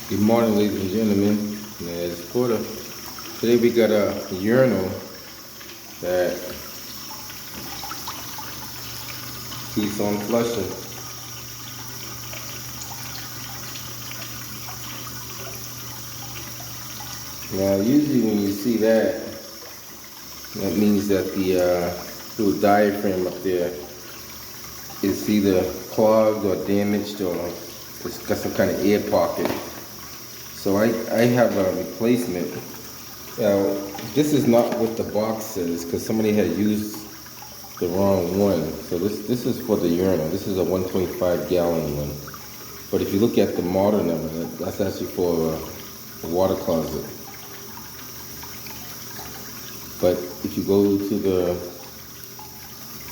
Good morning, ladies and gentlemen. It's Porter. Today we got a urinal that keeps on flushing. Now, usually when you see that, that means that the little diaphragm up there is either clogged or damaged, or it's got some kind of air pocket. So I have a replacement. Now, this is not what the box says, because somebody had used the wrong one. So this is for the urinal. This is a 1.5 gallon one. But if you look at the model number, that's actually for a water closet. But if you go to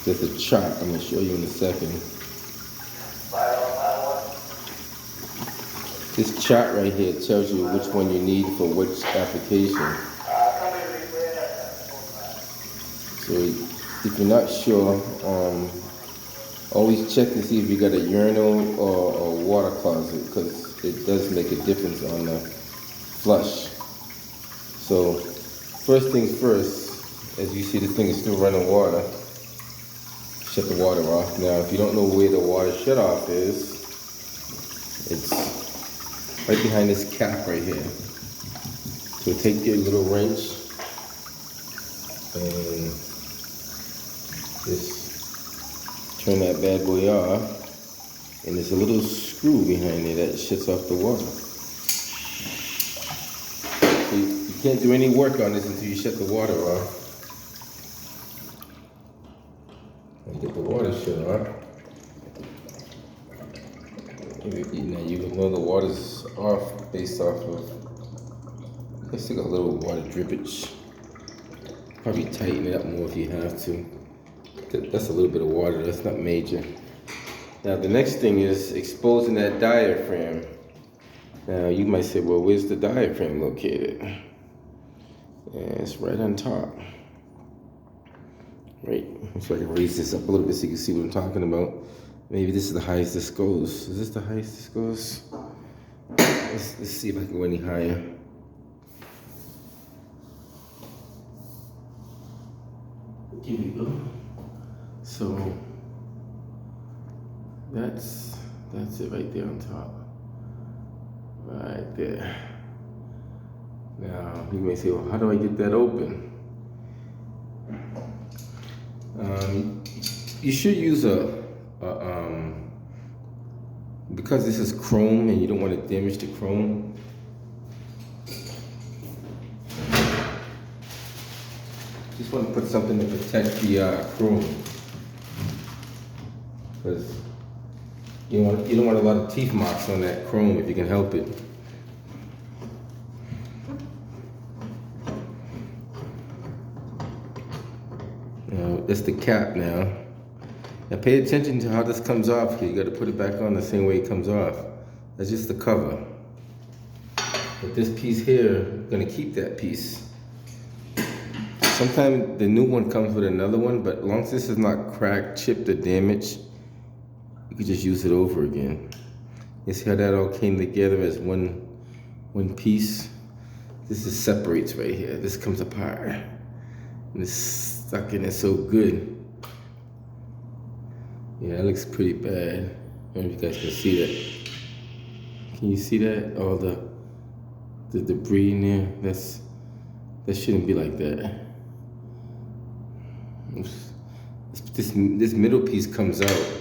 there's a chart I'm going to show you in a second. This chart right here tells you which one you need for which application. So if you're not sure, always check to see if you got a urinal or a water closet, because it does make a difference on the flush. So first things first, as you see this thing is still running water, shut the water off. Now if you don't know where the water shut off is, it's right behind this cap right here. So take your little wrench and just turn that bad boy off, and there's a little screw behind there that shuts off the water. So you can't do any work on this until you shut the water off. And get the water shut off. Now you can know the water's off based off of, I still got a little water drippage. Probably tighten it up more if you have to. That's a little bit of water, that's not major. Now the next thing is exposing that diaphragm. Now you might say, well, where's the diaphragm located? And it's right on top. Right, so I can raise this up a little bit so you can see what I'm talking about. Maybe this is the highest this goes. Is this the highest this goes? Let's see if I can go any higher. Here we go. So that's it right there on top. Right there. Now you may say, well, how do I get that open? You should use because this is chrome and you don't want to damage the chrome. Just want to put something to protect the chrome, because you don't want a lot of teeth marks on that chrome if you can help it. Now that's the cap now. Now pay attention to how this comes off, because you got to put it back on the same way it comes off. That's just the cover. But this piece here, I'm gonna keep that piece. Sometimes the new one comes with another one, but as long as this is not cracked, chipped, or damaged, you can just use it over again. You see how that all came together as one piece? This is separates right here. This comes apart. And it's stuck in it so good. Yeah, that looks pretty bad. I don't know if you guys can see that. Can you see that? All the debris in there? That shouldn't be like that. This middle piece comes out.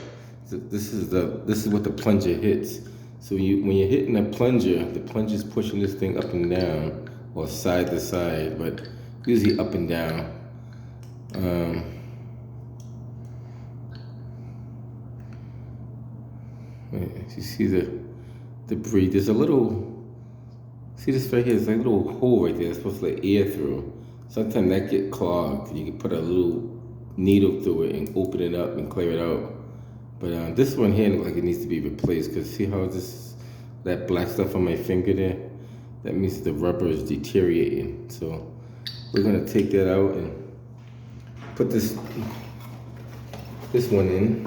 This is what the plunger hits. So when you're hitting a plunger, the plunger's pushing this thing up and down, or side to side, but usually up and down. You see the debris. There's a little, see this right here? There's like a little hole right there. It's supposed to let air through. Sometimes that get clogged. You can put a little needle through it and open it up and clear it out. But this one here looks like it needs to be replaced, because see how that black stuff on my finger there? That means the rubber is deteriorating. So we're gonna take that out and put this one in.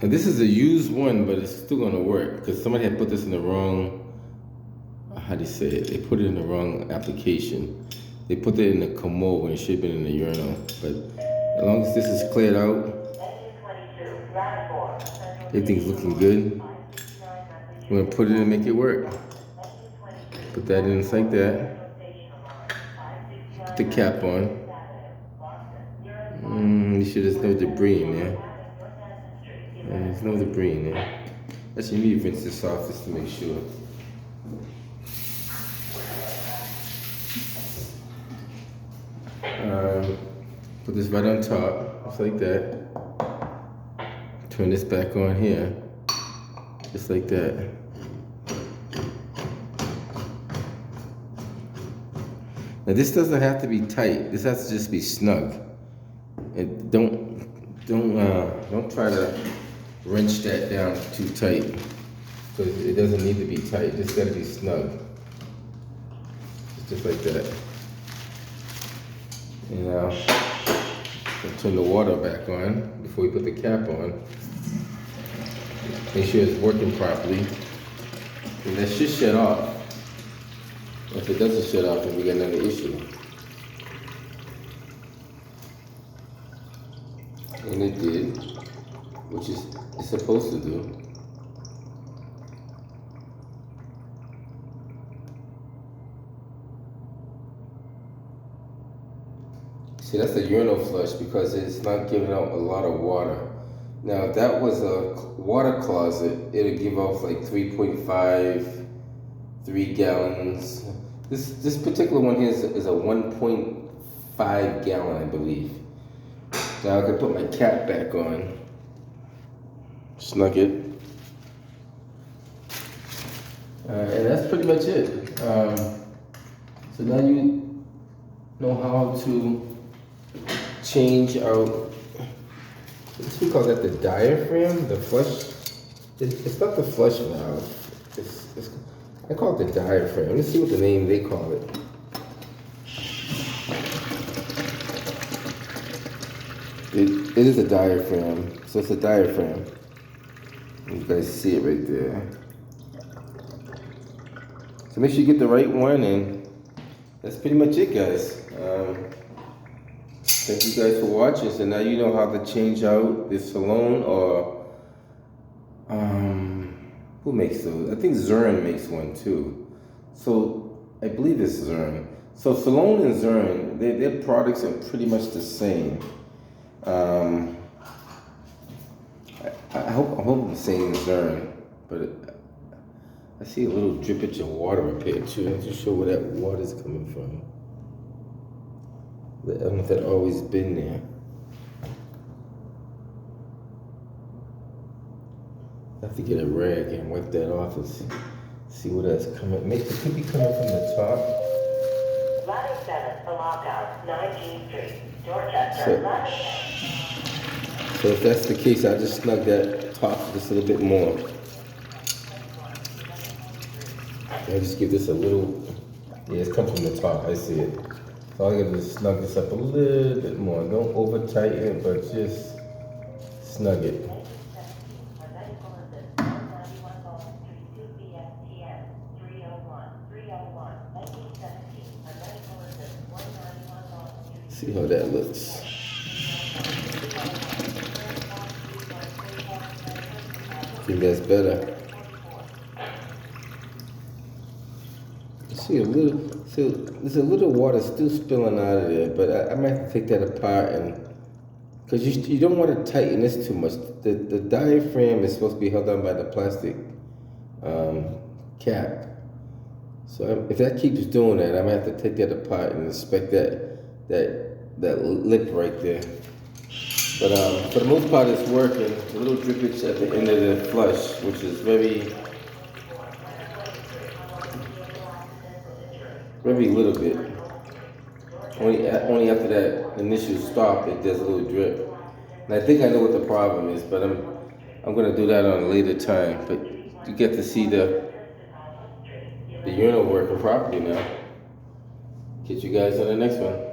And this is a used one, but it's still gonna work because somebody had put this in the wrong, how do you say it? They put it in the wrong application. They put it in the commode when it should have been in the urinal. But as long as this is cleared out, everything's looking good. We're gonna put it in and make it work. Put that in just like that. Put the cap on. You sure there's no debris in there? There's no debris in there. Actually, you need to rinse this off just to make sure. Put this right on top, just like that. Turn this back on here, just like that. Now this doesn't have to be tight. This has to just be snug. And don't try to wrench that down too tight, because it doesn't need to be tight. It's got to be snug. Just like that. And now turn the water back on before we put the cap on. Make sure it's working properly. And that should shut off. If it doesn't shut off, then we got another issue. And it did, which is it's supposed to do. See, that's a urinal flush because it's not giving out a lot of water. Now, if that was a water closet, it'll give off like 3.5, 3 gallons. This particular one here is a 1.5 gallon, I believe. Now I can put my cap back on. Snug it. And that's pretty much it. So now you know how to change out, what we call that, the diaphragm, the flush. It's not the flush valve. I call it the diaphragm. Let's see what the name they call it. It is a diaphragm. So it's a diaphragm. You guys see it right there. So make sure you get the right one, and that's pretty much it, guys. Thank you guys for watching. So now you know how to change out this Sloan, or who makes those? I think Zern makes one too. So I believe it's Zern. So Sloan and Zern, their products are pretty much the same. I hope I'm saying Zern, but I see a little drippage of water up here too. I'm not too sure where that water's coming from. I don't know if that's always been there. I have to get a rag and wipe that off and see where that's coming. It could be coming from the top. Ladder 7, the lockout, 19th Street, Dorchester. So if that's the case, I'll just snug that top just a little bit more. I'll just give this a little, yeah, it's come from the top, I see it. So I'm gonna just snug this up a little bit more. Don't over tighten it, but just snug it. See how that looks. I think that's better. See a little, so there's a little water still spilling out of there, but I might have to take that apart, and because you don't want to tighten this too much. The diaphragm is supposed to be held on by the plastic cap. So if that keeps doing that, I might have to take that apart and inspect that lip right there. But for the most part, it's working. A little drippage at the end of the flush, which is very little bit. Only after that initial stop, it does a little drip. And I think I know what the problem is, but I'm gonna do that on a later time. But you get to see the urinal working properly now. Catch you guys on the next one.